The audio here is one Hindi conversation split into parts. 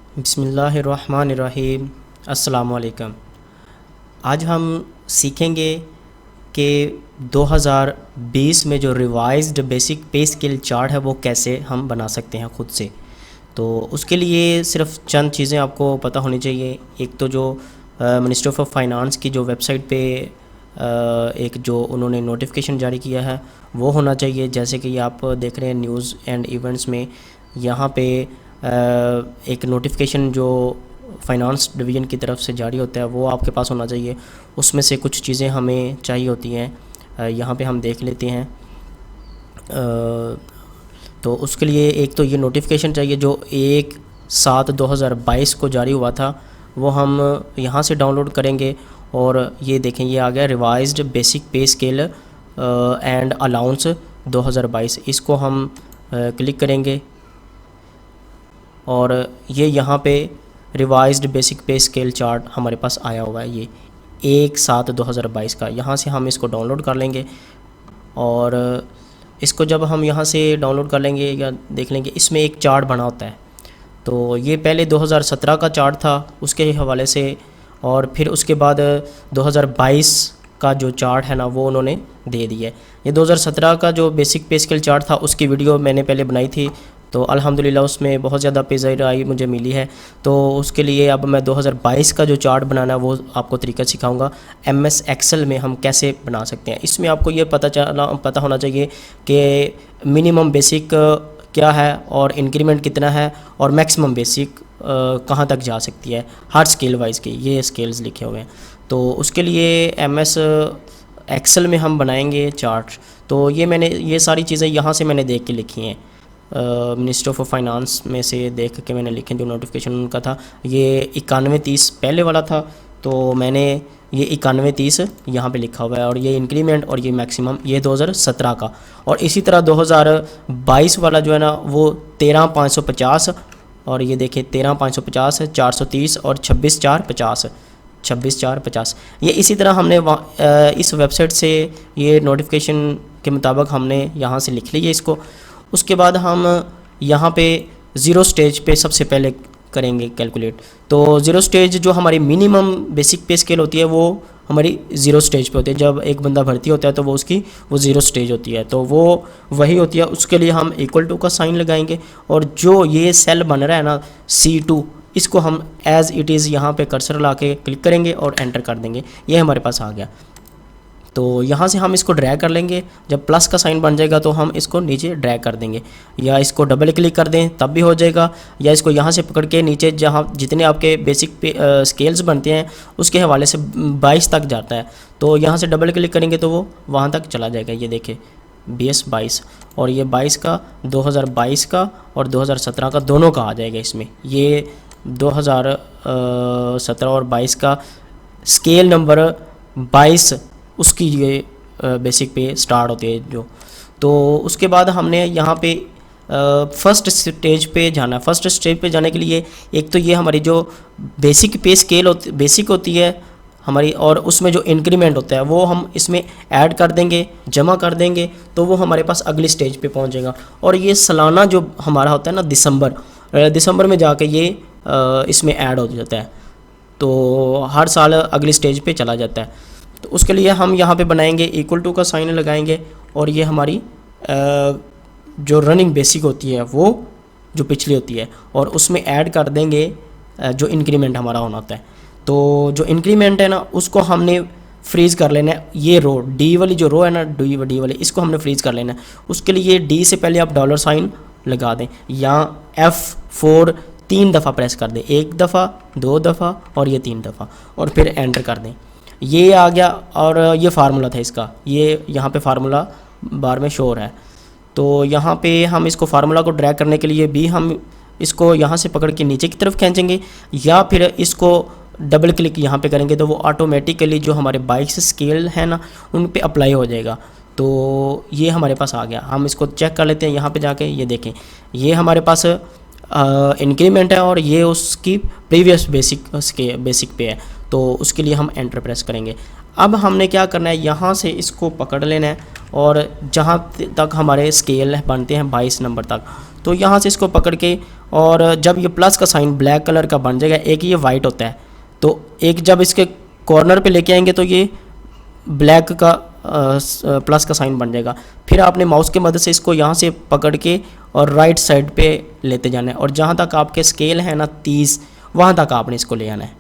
बिस्मिल्लाहिर्रहमानिर्रहीम। अस्सलाम वालेकुम। आज हम सीखेंगे कि 2020 में जो रिवाइज्ड बेसिक पे स्केल चार्ट है वो कैसे हम बना सकते हैं ख़ुद से। तो उसके लिए सिर्फ चंद चीज़ें आपको पता होनी चाहिए। एक तो जो मिनिस्ट्री ऑफ फाइनेंस की जो वेबसाइट पे एक जो उन्होंने नोटिफिकेशन जारी किया है वो होना चाहिए। जैसे कि आप देख रहे हैं न्यूज़ एंड इवेंट्स में यहाँ पे एक नोटिफिकेशन जो फाइनेंस डिवीज़न की तरफ से जारी होता है वो आपके पास होना चाहिए। उसमें से कुछ चीज़ें हमें चाहिए होती हैं, यहाँ पे हम देख लेते हैं। तो उसके लिए एक तो ये नोटिफिकेशन चाहिए जो 1/7/2022 को जारी हुआ था, वो हम यहाँ से डाउनलोड करेंगे। और ये देखें, ये आ गया रिवाइज्ड बेसिक पे स्केल एंड अलाउंस 2022। इसको हम क्लिक करेंगे और ये यहाँ पे रिवाइज्ड बेसिक पे स्केल चार्ट हमारे पास आया हुआ है, ये 1/7/2022 का। यहाँ से हम इसको डाउनलोड कर लेंगे और इसको जब हम यहाँ से डाउनलोड कर लेंगे या देख लेंगे, इसमें एक चार्ट बना होता है। तो ये पहले 2017 का चार्ट था उसके हवाले से, और फिर उसके बाद 2022 का जो चार्ट है ना वो उन्होंने दे दिया है। ये 2017 का जो बेसिक पे स्केल चार्ट था उसकी वीडियो मैंने पहले बनाई थी, तो अल्हम्दुलिल्लाह उसमें बहुत ज़्यादा पेज़ मुझे मिली है। तो उसके लिए अब मैं 2022 का जो चार्ट बनाना है वो आपको तरीका सिखाऊंगा MS एक्सेल में हम कैसे बना सकते हैं। इसमें आपको ये पता होना चाहिए कि मिनिमम बेसिक क्या है और इंक्रीमेंट कितना है और मैक्सिमम बेसिक कहाँ तक जा सकती है हर स्केल वाइज के, ये स्केल्स लिखे हुए हैं। तो उसके लिए MS एक्सेल में हम बनाएंगे चार्ट। तो ये सारी चीज़ें यहाँ से मैंने देख के लिखी हैं, मिनिस्ट्री ऑफ फाइनेंस में से देख के मैंने लिखे। जो नोटिफिकेशन उनका था ये 9130 पहले वाला था, तो मैंने ये 9130 यहाँ पे लिखा हुआ है। और ये इंक्रीमेंट और ये मैक्सिमम ये 2017 का। और इसी तरह 2022 वाला जो है ना वो 13550, और ये देखिए 13550, 430 और 26450। ये इसी तरह हमने इस वेबसाइट से ये नोटिफिकेशन के मुताबिक हमने यहाँ से लिख लिया इसको। उसके बाद हम यहाँ पे ज़ीरो स्टेज पे सबसे पहले करेंगे कैलकुलेट। तो ज़ीरो स्टेज जो हमारी मिनिमम बेसिक पे स्केल होती है वो हमारी ज़ीरो स्टेज पे होती है। जब एक बंदा भर्ती होता है तो वो ज़ीरो स्टेज होती है, तो वो वही होती है। उसके लिए हम इक्वल टू का साइन लगाएंगे और जो ये सेल बन रहा है ना C2, इसको हम एज़ इट इज़ यहाँ पे कर्सर ला के क्लिक करेंगे और एंटर कर देंगे। ये हमारे पास आ गया। तो यहाँ से हम इसको ड्रैग कर लेंगे। जब प्लस का साइन बन जाएगा तो हम इसको नीचे ड्रैग कर देंगे, या इसको डबल क्लिक कर दें तब भी हो जाएगा, या इसको यहाँ से पकड़ के नीचे जहाँ जितने आपके बेसिक पे स्केल्स बनते हैं उसके हवाले से 22 तक जाता है, तो यहाँ से डबल क्लिक करेंगे तो वो वहाँ तक चला जाएगा। ये देखें BS 22, और ये 22 का, 2022 का और 2017 का दोनों का आ जाएगा इसमें। ये 2017 और 22 का स्केल नंबर 22 उसकी ये बेसिक पे स्टार्ट होती है जो। तो उसके बाद हमने यहाँ पे फर्स्ट स्टेज पे जाना है। फर्स्ट स्टेज पे जाने के लिए एक तो ये हमारी जो बेसिक पे स्केल बेसिक होती है हमारी, और उसमें जो इंक्रीमेंट होता है वो हम इसमें ऐड कर देंगे, जमा कर देंगे, तो वो हमारे पास अगली स्टेज पे पहुँच जाएगा। और ये सालाना जो हमारा होता है ना दिसंबर में जाके ये इसमें ऐड हो जाता है, तो हर साल अगली स्टेज पे चला जाता है। तो उसके लिए हम यहाँ पे बनाएंगे इक्वल टू का साइन लगाएंगे, और ये हमारी जो रनिंग बेसिक होती है वो जो पिछली होती है, और उसमें ऐड कर देंगे जो इंक्रीमेंट हमारा होना होता है। तो जो इंक्रीमेंट है ना उसको हमने फ्रीज़ कर लेना है। ये रो D वाली जो रो है ना, D वाली, इसको हमने फ्रीज़ कर लेना है। उसके लिए D से पहले आप डॉलर साइन लगा दें, या F4 3 दफ़ा प्रेस कर दें, 1 दफ़ा, 2 दफ़ा और ये 3 दफ़ा, और फिर एंटर कर दें। ये आ गया। और ये फार्मूला था इसका, ये यहाँ पे फार्मूला बार में शो हो रहा है। तो यहाँ पे हम इसको फार्मूला को ड्रैग करने के लिए भी हम इसको यहाँ से पकड़ के नीचे की तरफ खींचेंगे, या फिर इसको डबल क्लिक यहाँ पे करेंगे तो वो ऑटोमेटिकली जो हमारे 22 स्केल है ना उन पे अप्लाई हो जाएगा। तो ये हमारे पास आ गया। हम इसको चेक कर लेते हैं यहाँ पे जाके। ये देखें, ये हमारे पास इंक्रीमेंट है और ये उसकी प्रीवियस बेसिक पे है। तो उसके लिए हम एंटर प्रेस करेंगे। अब हमने क्या करना है, यहाँ से इसको पकड़ लेना है और जहाँ तक हमारे स्केल बनते हैं 22 नंबर तक, तो यहाँ से इसको पकड़ के और जब ये प्लस का साइन ब्लैक कलर का बन जाएगा, एक ये वाइट होता है, तो एक जब इसके कॉर्नर पे लेके आएंगे तो ये ब्लैक का प्लस का साइन बन जाएगा। फिर आपने माउस की मदद से इसको यहाँ से पकड़ के और राइट साइड पे लेते जाना है, और जहाँ तक आपके स्केल है ना 30, वहाँ तक आपने इसको ले आना है।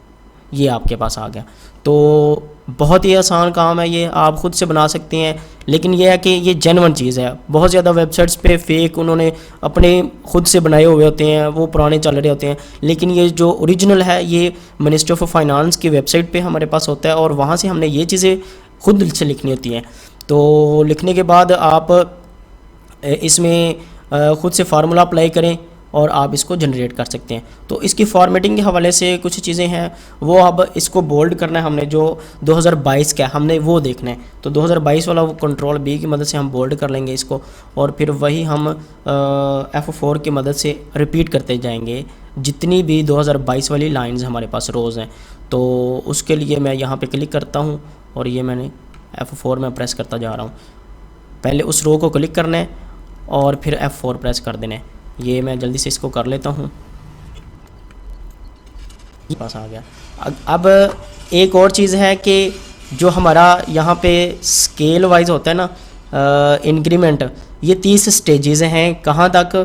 ये आपके पास आ गया। तो बहुत ही आसान काम है ये, आप खुद से बना सकते हैं। लेकिन ये है कि ये जेन्युइन चीज़ है। बहुत ज़्यादा वेबसाइट्स पे फेक उन्होंने अपने खुद से बनाए हुए होते हैं, वो पुराने चल रहे होते हैं, लेकिन ये जो ओरिजिनल है ये मिनिस्ट्री ऑफ फाइनेंस की वेबसाइट पे हमारे पास होता है, और वहाँ से हमने ये चीज़ें खुद से लिखनी होती हैं। तो लिखने के बाद आप इसमें खुद से फार्मूला अप्लाई करें और आप इसको जनरेट कर सकते हैं। तो इसकी फॉर्मेटिंग के हवाले से कुछ चीज़ें हैं, वो अब इसको बोल्ड करना है हमने, जो 2022 का हमने वो देखना है। तो 2022 वाला वो कंट्रोल बी की मदद से हम बोल्ड कर लेंगे इसको, और फिर वही हम F4 की मदद से रिपीट करते जाएंगे जितनी भी 2022 वाली लाइंस हमारे पास रोज़ हैं। तो उसके लिए मैं यहाँ पे क्लिक करता हूँ और ये मैंने F4 में प्रेस करता जा रहा हूँ। पहले उस रो को क्लिक करना है और फिर F4 प्रेस कर देना है। ये मैं जल्दी से इसको कर लेता हूँ, पास आ गया। अब एक और चीज़ है कि जो हमारा यहाँ पे स्केल वाइज होता है ना, इंक्रीमेंट, ये 30 स्टेजेस हैं। कहाँ तक?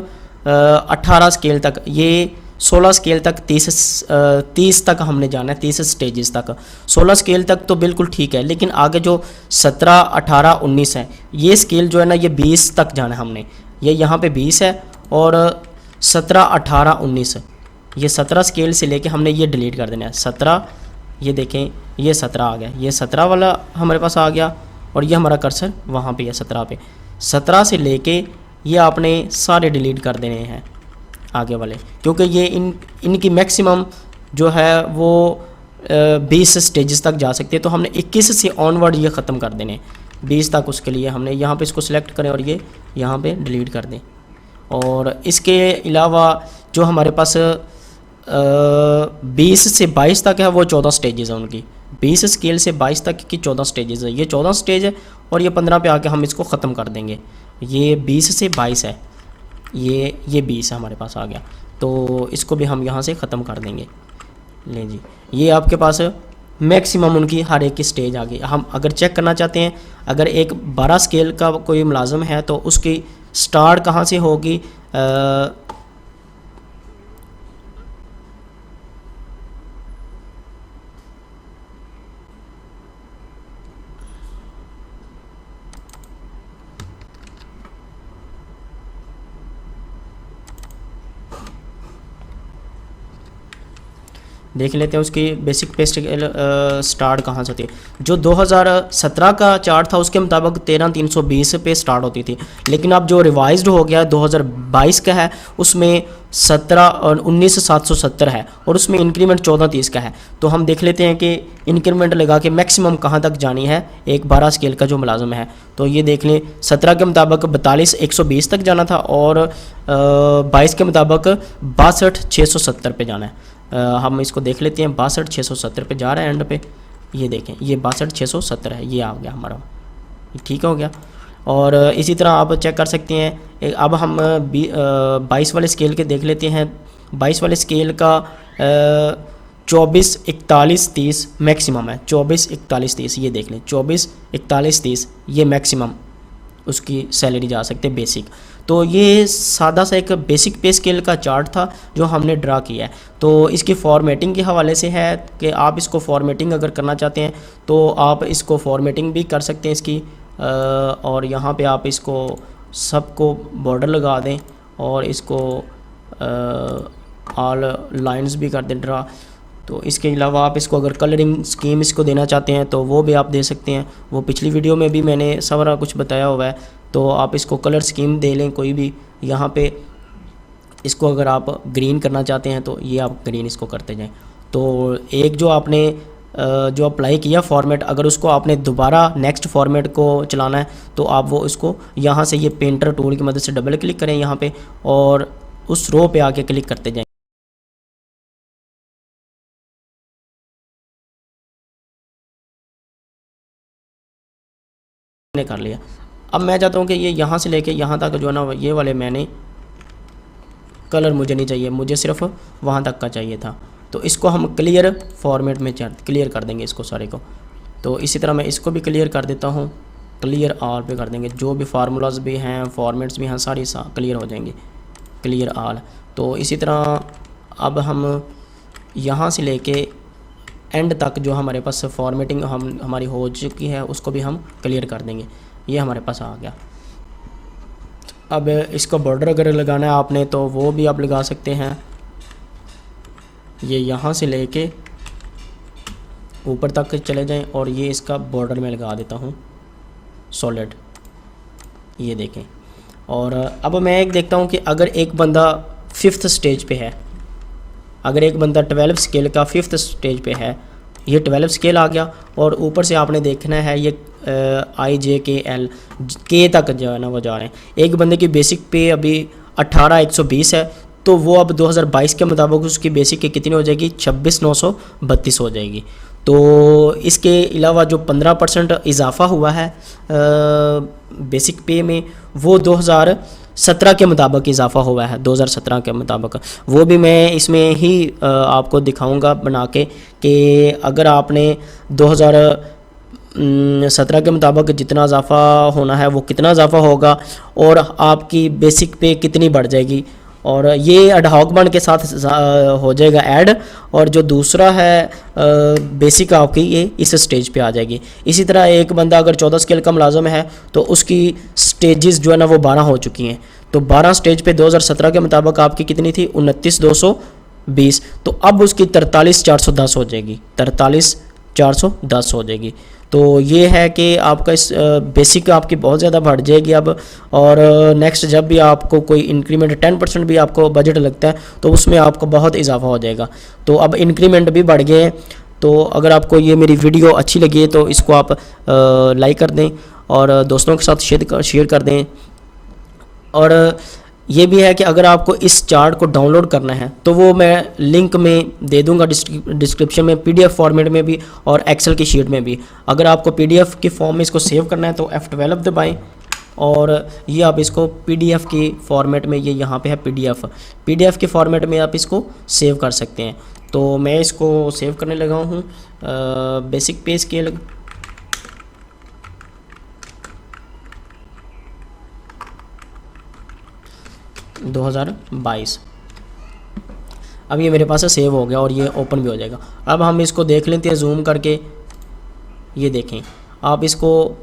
18 स्केल तक, ये 16 स्केल तक, 30 तक हमने जाना है, 30 स्टेजेस तक। 16 स्केल तक तो बिल्कुल ठीक है, लेकिन आगे जो 17, 18, 19 है, ये स्केल जो है ना, ये 20 तक जाना है हमने। ये यहाँ पे 20 है और 17, 18, 19, ये 17 स्केल से लेके हमने ये डिलीट कर देना है। 17, ये देखें ये 17 आ गया, ये 17 वाला हमारे पास आ गया, और ये हमारा कर्सर वहाँ पे है 17 पे। 17 से लेके ये आपने सारे डिलीट कर देने हैं आगे वाले, क्योंकि ये इनकी मैक्सिमम जो है वो 20 स्टेजेस तक जा सकते हैं। तो हमने 21 से ऑनवर्ड ये ख़त्म कर देने 20 तक। उसके लिए हमने यहाँ पे इसको सिलेक्ट करें और ये यहाँ पे डिलीट कर दें। और इसके अलावा जो हमारे पास 20 से 22 तक है वो 14 स्टेजेस हैं उनकी। 20 स्केल से 22 तक की 14 स्टेजेस है, ये 14 स्टेज है, और ये 15 पे आके हम इसको ख़त्म कर देंगे। ये 20 से 22 है, ये 20 हमारे पास आ गया, तो इसको भी हम यहाँ से ख़त्म कर देंगे। ले जी, ये आपके पास मैक्सिमम उनकी हर एक की स्टेज आ गई। हम अगर चेक करना चाहते हैं, अगर एक 12 स्केल का कोई मुलाजम है तो उसकी स्टार्ट कहाँ से होगी? देख लेते हैं उसकी बेसिक पे स्टार्ट कहाँ से होती है। जो 2017 का चार्ट था उसके मुताबिक 13,320 पे स्टार्ट होती थी, लेकिन अब जो रिवाइज्ड हो गया 2022 का है उसमें 19,770 है, और उसमें इंक्रीमेंट 1430 का है। तो हम देख लेते हैं कि इंक्रीमेंट लगा के मैक्सिमम कहाँ तक जानी है एक 12 स्केल का जो मुलाजम है। तो ये देख लें, 17 के मुताबिक 42,120 तक जाना था, और 22 के मुताबिक 62,670 पे जाना है। हम इसको देख लेते हैं, 62,670 पे जा रहा है एंड पे। ये देखें, ये 62,670 है, ये आ गया हमारा, ठीक हो गया। और इसी तरह आप चेक कर सकते हैं। अब हम 22 वाले स्केल के देख लेते हैं। 22 वाले स्केल का 24, 41, 30 मैक्सिमम है। 24, 41, 30 ये देख लें, 24, 41, 30 ये मैक्सिमम उसकी सैलरी जा सकते हैं बेसिक। तो ये सादा सा एक बेसिक पे स्केल का चार्ट था जो हमने ड्रा किया है। तो इसकी फॉर्मेटिंग के हवाले से है कि आप इसको फॉर्मेटिंग अगर करना चाहते हैं तो आप इसको फॉर्मेटिंग भी कर सकते हैं इसकी। और यहाँ पे आप इसको सबको बॉर्डर लगा दें और इसको ऑल लाइंस भी कर दें ड्रा। तो इसके अलावा आप इसको अगर कलरिंग स्कीम इसको देना चाहते हैं तो वो भी आप दे सकते हैं। वो पिछली वीडियो में भी मैंने सारा कुछ बताया हुआ है। तो आप इसको कलर स्कीम दे लें कोई भी। यहाँ पे इसको अगर आप ग्रीन करना चाहते हैं तो ये आप ग्रीन इसको करते जाएं। तो एक जो आपने जो अप्लाई किया फॉर्मेट, अगर उसको आपने दोबारा नेक्स्ट फॉर्मेट को चलाना है तो आप वो इसको यहाँ से ये पेंटर टूल की मदद से डबल क्लिक करें यहाँ पे और उस रो पे आके क्लिक करते जाएं। कर लिया। अब मैं चाहता हूँ कि ये यहाँ से लेके यहाँ तक जो है ना ये वाले मैंने कलर मुझे नहीं चाहिए, मुझे सिर्फ वहाँ तक का चाहिए था। तो इसको हम क्लियर फॉर्मेट में क्लियर कर देंगे इसको सारे को। तो इसी तरह मैं इसको भी क्लियर कर देता हूँ, क्लियर ऑल पे कर देंगे। जो भी फार्मूलाज भी हैं, फॉर्मेट्स भी हैं, सारी क्लियर हो जाएंगे, क्लियर ऑल। तो इसी तरह अब हम यहाँ से लेके एंड तक जो हमारे पास फॉर्मेटिंग हमारी हो चुकी है उसको भी हम क्लियर कर देंगे। ये हमारे पास आ गया। अब इसको बॉर्डर अगर लगाना है आपने तो वो भी आप लगा सकते हैं। ये यहाँ से लेके ऊपर तक चले जाएं और ये इसका बॉर्डर में लगा देता हूँ सॉलिड, ये देखें। और अब मैं एक देखता हूँ कि अगर एक बंदा 5th स्टेज पे है, अगर एक बंदा 12 स्केल का 5th स्टेज पे है, ये 12 स्केल आ गया और ऊपर से आपने देखना है ये IJKL के तक जो है ना वो जा रहे हैं। एक बंदे की बेसिक पे अभी 18,120 है, तो वो अब 2022 के मुताबिक उसकी बेसिक की कितनी हो जाएगी, 26,932 हो जाएगी। तो इसके अलावा जो 15% इजाफा हुआ है बेसिक पे में, वो 2017 के मुताबिक इजाफा हुआ है, 2017 के मुताबिक। वो भी मैं इसमें ही आपको दिखाऊंगा बना के कि अगर आपने 2017 के मुताबिक जितना इजाफा होना है वो कितना इजाफा होगा और आपकी बेसिक पे कितनी बढ़ जाएगी। और ये एडहॉक बन के साथ हो जाएगा ऐड, और जो दूसरा है बेसिक आपकी ये इस स्टेज पे आ जाएगी। इसी तरह एक बंदा अगर 14 स्केल का मुलाजम है तो उसकी स्टेजेस जो है ना वो 12 हो चुकी हैं। तो 12 स्टेज पे 2017 के मुताबिक आपकी कितनी थी, 29,220। तो अब उसकी 43,410 हो जाएगी, 43,410 हो जाएगी। तो ये है कि आपका इस बेसिक आपकी बहुत ज़्यादा बढ़ जाएगी अब। और नेक्स्ट जब भी आपको कोई इंक्रीमेंट 10% भी आपको बजट लगता है तो उसमें आपको बहुत इजाफा हो जाएगा। तो अब इंक्रीमेंट भी बढ़ गए हैं। तो अगर आपको ये मेरी वीडियो अच्छी लगी है तो इसको आप लाइक कर दें और दोस्तों के साथ शेयर कर दें। और ये भी है कि अगर आपको इस चार्ट को डाउनलोड करना है तो वो मैं लिंक में दे दूंगा डिस्क्रिप्शन में, PDF फॉर्मेट में भी और एक्सेल की शीट में भी। अगर आपको PDF की फॉर्म में इसको सेव करना है तो F12 दबाएं और ये आप इसको PDF की फॉर्मेट में, ये यहाँ पे है PDF के फॉर्मेट में आप इसको सेव कर सकते हैं। तो मैं इसको सेव करने लगा हूँ बेसिक पे स्केल। $2022 अब ये मेरे पास सेव हो गया और ये ओपन भी हो जाएगा। अब हम इसको देख लेते हैं जूम करके। ये देखें, आप इसको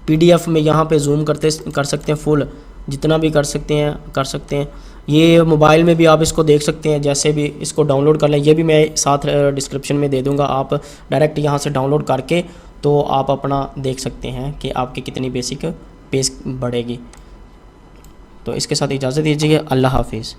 PDF में यहाँ पे जूम कर सकते हैं, फुल जितना भी कर सकते हैं। ये मोबाइल में भी आप इसको देख सकते हैं, जैसे भी इसको डाउनलोड कर लें। ये भी मैं साथ डिस्क्रिप्शन में दे दूँगा, आप डायरेक्ट यहाँ से डाउनलोड करके तो आप अपना देख सकते हैं कि आपकी कितनी बेसिक पेज बढ़ेगी। तो इसके साथ इजाज़त दीजिए, अल्लाह हाफिज़।